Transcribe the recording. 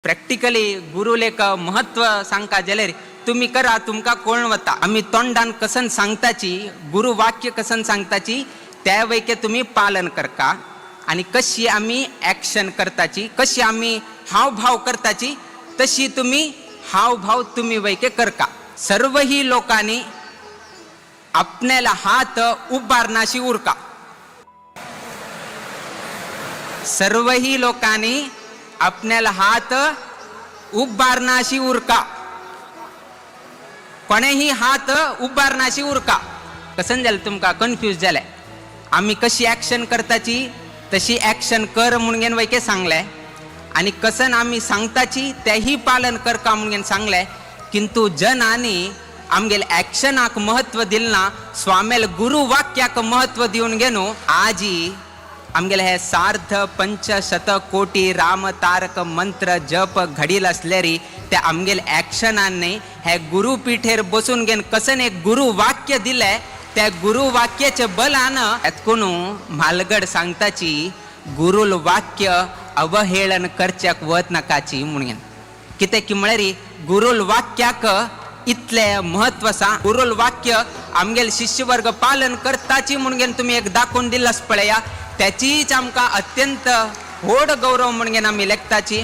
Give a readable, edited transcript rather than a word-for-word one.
Practically गुरुलेक महत्व सांगता जाल्यार तुम्ही करा तुमका कोण वता. आम्ही तोंडान कसन सांगताची गुरु वाक्य कसन सांगताची त्या वैके तुम्ही पालन करका आणि कशी आम्ही ॲक्शन करताची कशी आम्ही हावभाव करताची तशी तुम्ही हावभाव तुम्ही वैके करका. सर्वही लोकांनी आपल्याला हात उभारनाशी उरका. सर्वही लोकांनी आपल्याला हात उभारनाशी उरका. कोणेही हात उभारनाशी उरका. कसं झालं तुमका कन्फ्यूज झालाय. आम्ही कशी ॲक्शन करताची तशी ॲक्शन कर म्हणून वैके सांगलाय आणि कसं आम्ही सांगताची तेही पालन करका म्हणून सांगलाय. किंतु जनानी आमगेल ॲक्शनाक महत्व दिलना स्वामेल गुरु वाक्याक महत्व दिवन घेनो. आजी आमगेले हे सार्ध पंचशत कोटी राम तारक मंत्र जप घडील असल्यारी ते आमगेल ॲक्शनांनी हे गुरुपीठेर बसून घेन कसन एक गुरु वाक्य दिलंय त्या गुरु वाक्याचे बलान एतकुन म्हालगड सांगताची गुरुल वाक्य अवहेळन करच्याक वत नकाची म्हणून. किते की म्हळ्यारी गुरुल वाक्याक इतले महत्व सा गुरुल वाक्य आमगेल शिष्यवर्ग पालन करताची म्हणून तुम्ही एक दाखवून दिलास पळया त्याचीच आमका अत्यंत होड गौरव म्हणून आम्ही लेखताची.